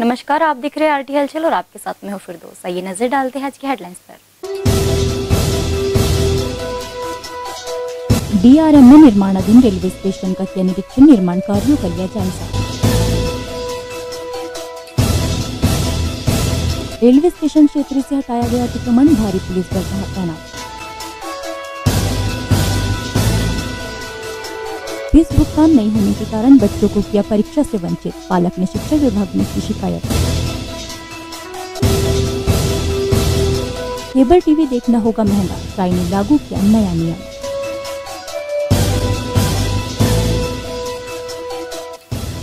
नमस्कार, आप देख रहे हैं आरटी हलचल और आपके साथ में हूं फिरदौस। आइए नजर डालते हैं आज की हेडलाइंस पर। डीआरएम में निर्माणाधीन रेलवे स्टेशन का किया निरीक्षण, निर्माण कार्यों का लिया जायजा। रेलवे स्टेशन क्षेत्र से हटाया गया अतिक्रमण, भारी पुलिस बल तैनात। फीस भुगतान नहीं होने के कारण बच्चों को किया परीक्षा से वंचित, पालक ने शिक्षा विभाग में की शिकायत। केबल टीवी देखना होगा महंगा, ट्राई ने लागू किया नया नियम।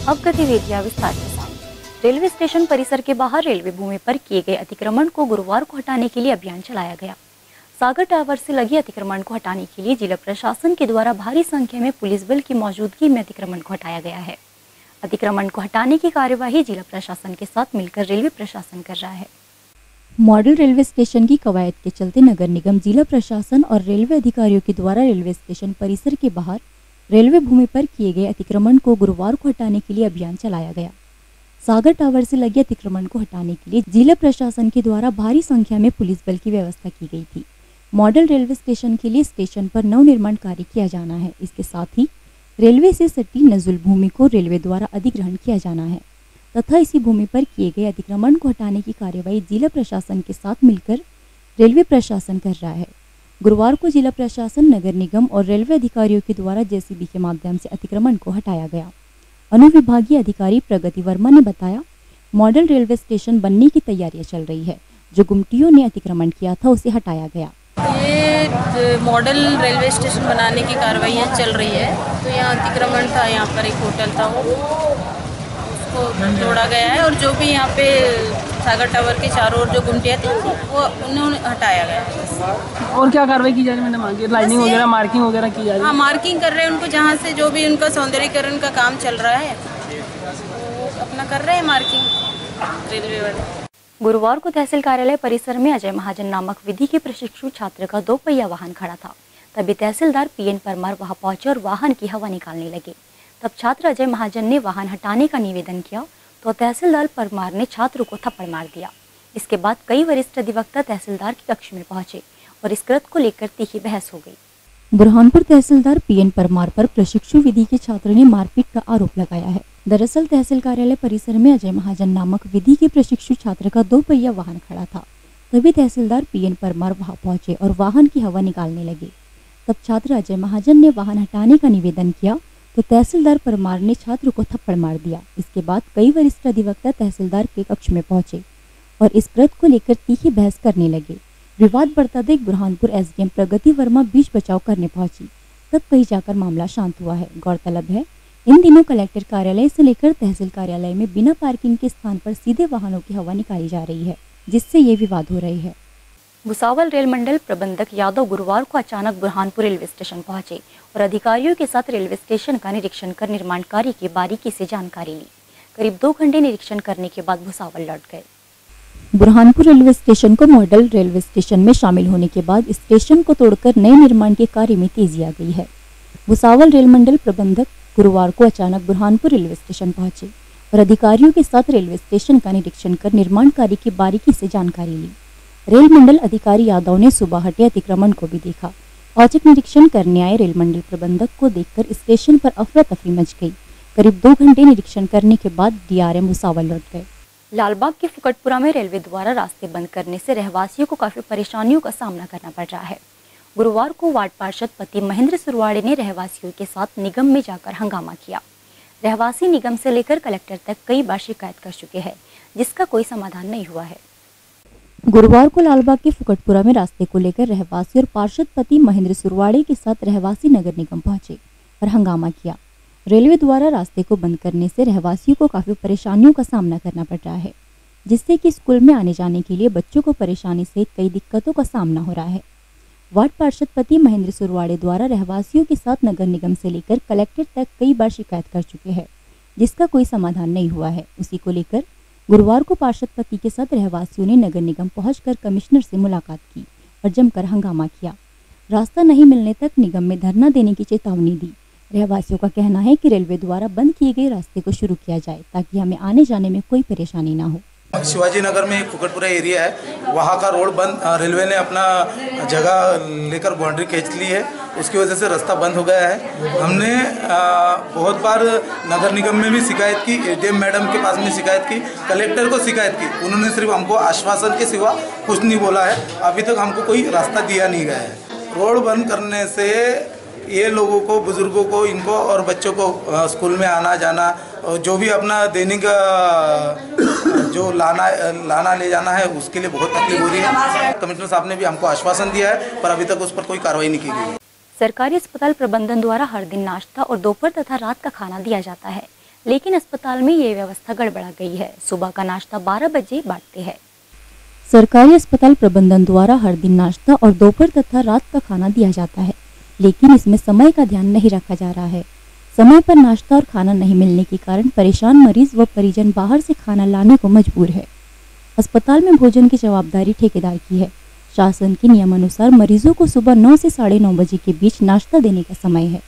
अब गतिविधियां विस्तार के साथ। रेलवे स्टेशन परिसर के बाहर रेलवे भूमि पर किए गए अतिक्रमण को गुरुवार को हटाने के लिए अभियान चलाया गया। सागर टावर से लगे अतिक्रमण को हटाने के लिए जिला प्रशासन के द्वारा भारी संख्या में पुलिस बल की मौजूदगी में अतिक्रमण को हटाया गया है। अतिक्रमण को हटाने की कार्यवाही जिला प्रशासन के साथ मिलकर रेलवे प्रशासन कर रहा है। मॉडल रेलवे स्टेशन की कवायद के चलते नगर निगम, जिला प्रशासन और रेलवे अधिकारियों के द्वारा रेलवे स्टेशन परिसर के बाहर रेलवे भूमि पर किए गए अतिक्रमण को गुरुवार को हटाने के लिए अभियान चलाया गया। सागर टावर से लगे अतिक्रमण को हटाने के लिए जिला प्रशासन के द्वारा भारी संख्या में पुलिस बल की व्यवस्था की गई थी। मॉडल रेलवे स्टेशन के लिए स्टेशन पर नवनिर्माण कार्य किया जाना है। इसके साथ ही रेलवे से सटी नजुल भूमि को रेलवे द्वारा अधिग्रहण किया जाना है तथा इसी भूमि पर किए गए अतिक्रमण को हटाने की कार्यवाही जिला प्रशासन के साथ मिलकर रेलवे प्रशासन कर रहा है। गुरुवार को जिला प्रशासन, नगर निगम और रेलवे अधिकारियों के द्वारा जेसीबी के माध्यम से अतिक्रमण को हटाया गया। अनुविभागीय अधिकारी प्रगति वर्मा ने बताया, मॉडल रेलवे स्टेशन बनने की तैयारियां चल रही है। जो गुमटियों ने अतिक्रमण किया था उसे हटाया गया। ये मॉडल रेलवे स्टेशन बनाने की कार्रवाइयाँ चल रही है। तो यहाँ अतिक्रमण था, यहाँ पर एक होटल था, उसको तोड़ा गया है और जो भी यहाँ पे सागर टावर के चारों ओर जो गुमटियाँ थी वो उन्होंने हटाया गया है। और क्या कार्रवाई की जा रही है? मैंने लाइनिंग वगैरह, मार्किंग वगैरह की जा रही है? हाँ, मार्किंग कर रहे हैं उनको, जहाँ से जो भी उनका सौंदर्यीकरण का काम चल रहा है तो अपना कर रहे हैं मार्किंग रेलवे वाले। गुरुवार को तहसील कार्यालय परिसर में अजय महाजन नामक विधि के प्रशिक्षु छात्र का 2 पहिया वाहन खड़ा था। तभी तहसीलदार पीएन परमार वहां पहुंचे और वाहन की हवा निकालने लगे। तब छात्र अजय महाजन ने वाहन हटाने का निवेदन किया तो तहसीलदार परमार ने छात्र को थप्पड़ मार दिया। इसके बाद कई वरिष्ठ अधिवक्ता तहसीलदार के कक्ष में पहुंचे और इस कृत्य को लेकर तीखी बहस हो गई। बुरहानपुर तहसीलदार पीएन परमार पर प्रशिक्षु विधि के छात्र ने मारपीट का आरोप लगाया है। दरअसल तहसील कार्यालय परिसर में अजय महाजन नामक विधि के प्रशिक्षु छात्र का 2 पहिया वाहन खड़ा था। तभी तहसीलदार पीएन परमार वहां पहुंचे और वाहन की हवा निकालने लगे। तब छात्र अजय महाजन ने वाहन हटाने का निवेदन किया तो तहसीलदार परमार ने छात्र को थप्पड़ मार दिया। इसके बाद कई वरिष्ठ अधिवक्ता तहसीलदार के कक्ष में पहुंचे और इस कृत्य को लेकर तीखी बहस करने लगे। विवाद बढ़ता देख बुरहानपुर एसडीएम प्रगति वर्मा बीच बचाव करने पहुंची। तब कहीं जाकर मामला शांत हुआ है। गौरतलब है, इन दिनों कलेक्टर कार्यालय से लेकर तहसील कार्यालय में बिना पार्किंग के स्थान पर सीधे वाहनों की हवा निकाली जा रही है, जिससे ये विवाद हो रही है। भुसावल रेल मंडल प्रबंधक यादव गुरुवार को अचानक बुरहानपुर रेलवे स्टेशन पहुंचे और अधिकारियों के साथ रेलवे स्टेशन का निरीक्षण कर निर्माण कार्य की बारीकी से जानकारी ली। करीब 2 घंटे निरीक्षण करने के बाद भुसावल लौट गए। बुरहानपुर रेलवे स्टेशन को मॉडल रेलवे स्टेशन में शामिल होने के बाद स्टेशन को तोड़कर नए निर्माण के कार्य में तेजी आ गई है। भुसावल रेल मंडल प्रबंधक गुरुवार को अचानक बुरहानपुर रेलवे स्टेशन पहुंचे और अधिकारियों के साथ रेलवे स्टेशन का निरीक्षण कर निर्माण कार्य की बारीकी से जानकारी ली। रेल मंडल अधिकारी यादव ने सुबह हटे अतिक्रमण को भी देखा। औचक निरीक्षण करने आए रेल मंडल प्रबंधक को देखकर स्टेशन पर अफरा तफरी मच गई। करीब 2 घंटे निरीक्षण करने के बाद डीआरएम भुसावल लौट गए। लालबाग के फुकटपुरा में रेलवे द्वारा रास्ते बंद करने से रहवासियों को काफी परेशानियों का सामना करना पड़ रहा है। गुरुवार को वार्ड पार्षद पति महेंद्र सुरवाड़े ने रहवासियों के साथ निगम में जाकर हंगामा किया। रहवासी निगम से लेकर कलेक्टर तक कई बार शिकायत कर चुके हैं, जिसका कोई समाधान नहीं हुआ है। गुरुवार को लालबाग के फुकटपुरा में रास्ते को लेकर रहवासी और पार्षद पति महेंद्र सुरवाड़े के साथ रहवासी नगर निगम पहुंचे और हंगामा किया। रेलवे द्वारा रास्ते को बंद करने से रहवासियों को काफी परेशानियों का सामना करना पड़ रहा है, जिससे कि स्कूल में आने जाने के लिए बच्चों को परेशानी सहित कई दिक्कतों का सामना हो रहा है। वार्ड पार्षद पति महेंद्र सुरवाड़े द्वारा रहवासियों के साथ नगर निगम से लेकर कलेक्टर तक कई बार शिकायत कर चुके हैं, जिसका कोई समाधान नहीं हुआ है। उसी को लेकर गुरुवार को पार्षद पति के साथ रहवासियों ने नगर निगम पहुंचकर कमिश्नर से मुलाकात की और जमकर हंगामा किया। रास्ता नहीं मिलने तक निगम में धरना देने की चेतावनी दी। रहवासियों का कहना है कि रेलवे द्वारा बंद किए गए रास्ते को शुरू किया जाए ताकि हमें आने जाने में कोई परेशानी ना हो। शिवाजी नगर में एक फुकटपुरा एरिया है, वहाँ का रोड बंद, रेलवे ने अपना जगह लेकर बाउंड्री खींच ली है, उसकी वजह से रास्ता बंद हो गया है। हमने बहुत बार नगर निगम में भी शिकायत की, एडीएम मैडम के पास में शिकायत की, कलेक्टर को शिकायत की, उन्होंने सिर्फ हमको आश्वासन के सिवा कुछ नहीं बोला है। अभी तक हमको कोई रास्ता दिया नहीं गया है। रोड बंद करने से ये लोगों को, बुजुर्गों को, इनको और बच्चों को स्कूल में आना जाना और जो भी अपना दैनिक जो लाना ले जाना है उसके लिए बहुत तकलीफ हो रही है। कमिश्नर साहब ने भी हमको आश्वासन दिया है पर अभी तक उस पर कोई कार्रवाई नहीं की गई। सरकारी अस्पताल प्रबंधन द्वारा हर दिन नाश्ता और दोपहर तथा रात का खाना दिया जाता है, लेकिन अस्पताल में ये व्यवस्था गड़बड़ा गई है। सुबह का नाश्ता 12 बजे बांटते हैं। सरकारी अस्पताल प्रबंधन द्वारा हर दिन नाश्ता और दोपहर तथा रात का खाना दिया जाता है, लेकिन इसमें समय का ध्यान नहीं रखा जा रहा है। समय पर नाश्ता और खाना नहीं मिलने के कारण परेशान मरीज व परिजन बाहर से खाना लाने को मजबूर है। अस्पताल में भोजन की जवाबदारी ठेकेदार की है। शासन के नियमानुसार मरीजों को सुबह 9 से 9:30 बजे के बीच नाश्ता देने का समय है,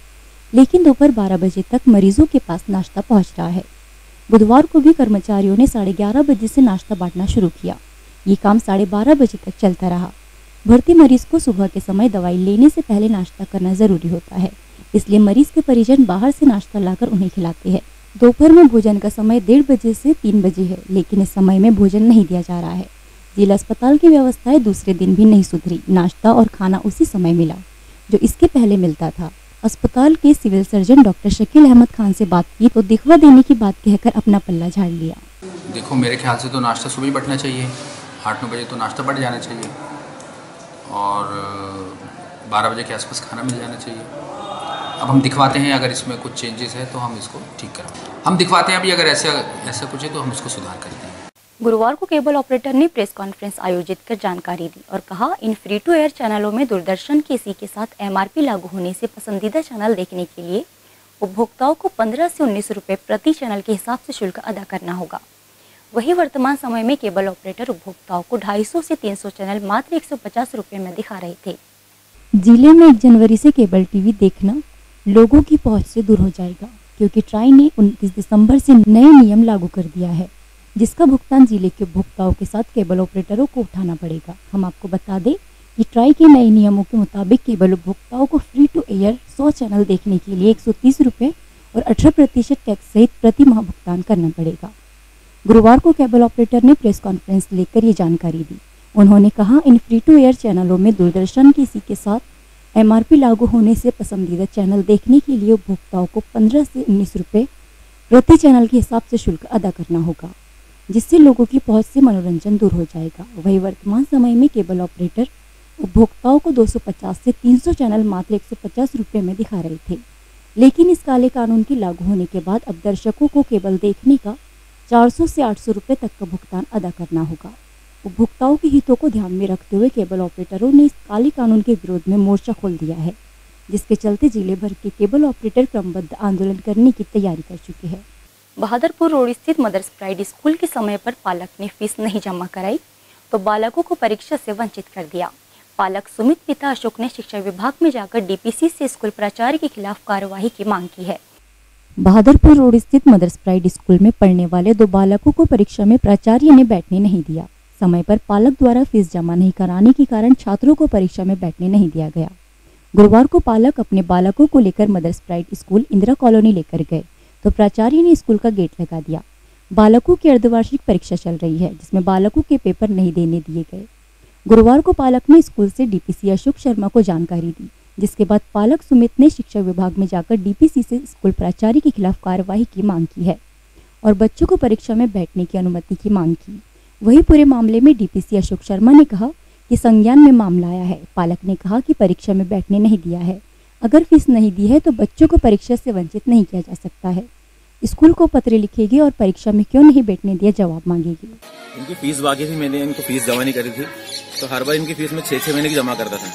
लेकिन दोपहर 12 बजे तक मरीजों के पास नाश्ता पहुंच रहा है। बुधवार को भी कर्मचारियों ने 11:30 बजे से नाश्ता बांटना शुरू किया। ये काम 12:30 बजे तक चलता रहा। भर्ती मरीज को सुबह के समय दवाई लेने से पहले नाश्ता करना जरूरी होता है, इसलिए मरीज के परिजन बाहर से नाश्ता लाकर उन्हें खिलाते हैं। दोपहर में भोजन का समय 1:30 बजे से 3 बजे है, लेकिन इस समय में भोजन नहीं दिया जा रहा है। जिला अस्पताल की व्यवस्थाएं दूसरे दिन भी नहीं सुधरी। नाश्ता और खाना उसी समय मिला जो इसके पहले मिलता था। अस्पताल के civil surgeon doctor Shakeel Ahmed Khan से बात की तो दिखवा देने की बात कहकर अपना पल्ला झाड़ लिया। देखो, मेरे ख्याल से तो नाश्ता सुबह ही बंटना चाहिए, 8-9 बजे तो नाश्ता बढ़ जाना चाहिए और 12 बजे के आसपास खाना मिल जाना चाहिए। अब हम दिखवाते हैं, अगर इसमें कुछ चेंजेस है तो हम इसको ठीक कराएंगे। हम दिखवाते हैं अभी, अगर ऐसा कुछ है तो हम इसको सुधार करते हैं। गुरुवार को केबल ऑपरेटर ने प्रेस कॉन्फ्रेंस आयोजित कर जानकारी दी और कहा, इन फ्री टू एयर चैनलों में दूरदर्शन के इसी के साथ MRP लागू होने से पसंदीदा चैनल देखने के लिए उपभोक्ताओं को 15 से 19 रुपये प्रति चैनल के हिसाब से शुल्क अदा करना होगा। वहीं वर्तमान समय में केबल ऑपरेटर उपभोक्ताओं को 250 से 300 चैनल मात्र 150 रुपये में दिखा रहे थे। जिले में 1 जनवरी से केबल टीवी देखना लोगों की पहुंच से दूर हो जाएगा, क्योंकि ट्राई ने 29 दिसंबर से नए नियम लागू कर दिया है, जिसका भुगतान जिले के उपभोक्ताओं के साथ केबल ऑपरेटरों को उठाना पड़ेगा। हम आपको बता दें कि ट्राई के नए नियमों के मुताबिक केबल उपभोक्ताओं को फ्री टू एयर 100 चैनल देखने के लिए 130 रुपये और 18% टैक्स सहित प्रति माह भुगतान करना पड़ेगा। गुरुवार को केबल ऑपरेटर ने प्रेस कॉन्फ्रेंस लेकर ये जानकारी दी। उन्होंने कहा, इन फ्री टू एयर चैनलों में दूरदर्शन की इसी के साथ MRP लागू होने से पसंदीदा चैनल देखने के लिए उपभोक्ताओं को 15 से 19 रुपये प्रति चैनल के हिसाब से शुल्क अदा करना होगा, जिससे लोगों की पहुंच से मनोरंजन दूर हो जाएगा। वही वर्तमान समय में केबल ऑपरेटर उपभोक्ताओं को 250 से 300 चैनल मात्र 150 रुपये में दिखा रहे थे, लेकिन इस काले कानून के लागू होने के बाद अब दर्शकों को केबल देखने का 400 से 800 रुपये तक का भुगतान अदा करना होगा। उपभोक्ताओं के हितों को ध्यान में रखते हुए केबल ऑपरेटरों ने इस काले कानून के विरोध में मोर्चा खोल दिया है, जिसके चलते जिले भर के केबल ऑपरेटर क्रमबद्ध आंदोलन करने की तैयारी कर चुके हैं। बहादुरपुर रोड स्थित मदर्स प्राइड स्कूल के समय पर पालक ने फीस नहीं जमा कराई तो बालकों को परीक्षा से वंचित कर दिया। पालक सुमित पिता अशोक ने शिक्षा विभाग में जाकर DPC से स्कूल प्राचार्य के खिलाफ कार्यवाही की मांग की है। बहादुरपुर रोड स्थित मदर्स प्राइड स्कूल में पढ़ने वाले 2 बालकों को परीक्षा में प्राचार्य ने बैठने नहीं दिया। समय पर पालक द्वारा फीस जमा नहीं कराने के कारण छात्रों को परीक्षा में बैठने नहीं दिया गया। गुरुवार को पालक अपने बालकों को लेकर Mother's Pride school Indira colony लेकर गए तो प्राचार्य ने स्कूल का गेट लगा दिया। बालकों की अर्धवार्षिक परीक्षा चल रही है, जिसमें बालकों के पेपर नहीं देने दिए गए। गुरुवार को पालक ने स्कूल से DPC अशोक शर्मा को जानकारी दी, जिसके बाद पालक सुमित ने शिक्षा विभाग में जाकर DPC से स्कूल प्राचार्य के खिलाफ कार्यवाही की मांग की है और बच्चों को परीक्षा में बैठने की अनुमति की मांग की। वहीं पूरे मामले में DPC अशोक शर्मा ने कहा कि संज्ञान में मामला आया है। पालक ने कहा कि परीक्षा में बैठने नहीं दिया है, अगर फीस नहीं दी है तो बच्चों को परीक्षा से वंचित नहीं किया जा सकता है। स्कूल को पत्र लिखेगी और परीक्षा में क्यों नहीं बैठने दिया जवाब मांगेगी। इनकी फीस बाकी थी, मैंने इनको फीस जमा नहीं करी थी, तो हर बार इनकी फीस में 6-6 महीने की जमा करता था।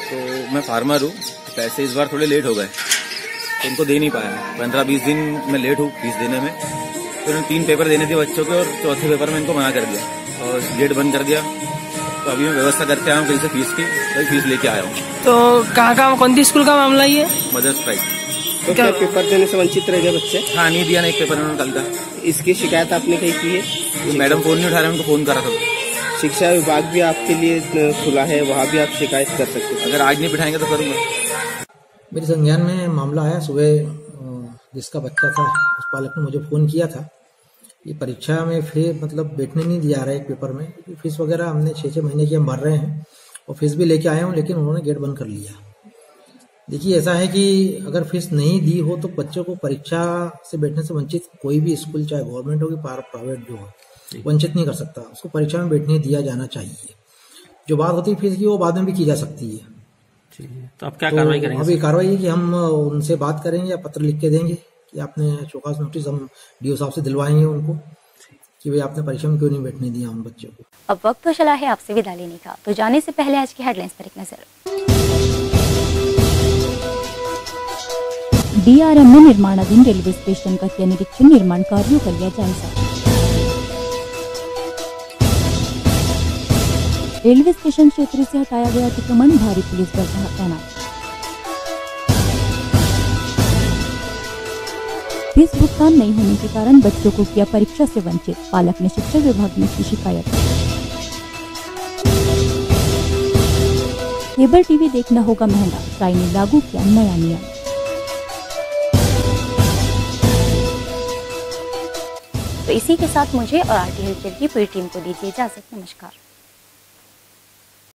तो मैं फार्मर हूँ, पैसे इस बार थोड़े लेट हो गए तो उनको दे नहीं पाया। 15-20 दिन मैं लेट हूँ फीस देने में। तो उन्होंने 3 पेपर देने थे बच्चों के और चौथे पेपर में इनको मना कर दिया और गेट बंद कर दिया। तो अभी मैं व्यवस्था करके आया हूँ कहीं से फीस की, तो फीस लेके आया हूँ। तो कहाँ कौन सी स्कूल का मामला ये? Mother's Pride. तो क्या पेपर देने से वंचित रह गए बच्चे? हाँ, नहीं दिया ना एक पेपर उन्होंने कल का। इसकी शिकायत आपने कहीं की है? मैडम फोन नहीं उठा रहे, उनको फोन करा था। शिक्षा विभाग भी आपके लिए खुला है, वहाँ भी आप शिकायत कर सकते हैं। अगर आज नहीं बिठाएंगे तो करूँगा। मेरे संज्ञान में मामला आया सुबह, जिसका बच्चा था उस पालक ने मुझे फ़ोन किया था। ये परीक्षा में फिर मतलब बैठने नहीं दिया रहा है एक पेपर में, क्योंकि फीस वगैरह हमने 6-6 महीने की हम भर रहे हैं और फीस भी लेके आया हूँ, लेकिन उन्होंने गेट बंद कर लिया। देखिए ऐसा है कि अगर फीस नहीं दी हो तो बच्चों को परीक्षा से बैठने से वंचित कोई भी स्कूल, चाहे गवर्नमेंट हो कि प्राइवेट जो हो, वंचित नहीं कर सकता। उसको परीक्षा में बैठने दिया जाना चाहिए। जो बात होती है फीस की, वो बाद में भी की जा सकती है। तो आप क्या कार्रवाई करेंगे? अभी कार्रवाई है कि हम उनसे बात करेंगे या पत्र लिख के देंगे कि आपने शोकास नोटिस हम डीओ साहब से दिलवाएंगे उनको कि भाई आपने परीक्षा में क्यों नहीं बैठने दिया उन बच्चों को। अब वक्त तो चला है आपसे विदा लेने का, तो जाने से पहले आज की हेडलाइंस पर एक नजर। डीआरएम में निर्माणाधीन रेलवे स्टेशन का किया निरीक्षण, निर्माण कार्यों का लिया जायजा। रेलवे स्टेशन क्षेत्र से हटाया गया अतिक्रमण, भारी पुलिस बल रहा तैनात। फीस भुगतान नहीं होने के कारण बच्चों को किया परीक्षा से वंचित, पालक ने शिक्षा विभाग में की शिकायत। केबल टीवी देखना होगा महंगा, ट्राई ने लागू किया नया नियम। तो इसी के साथ मुझे और आरटी हलचल की पूरी टीम को दीजिए इजाजत। नमस्कार।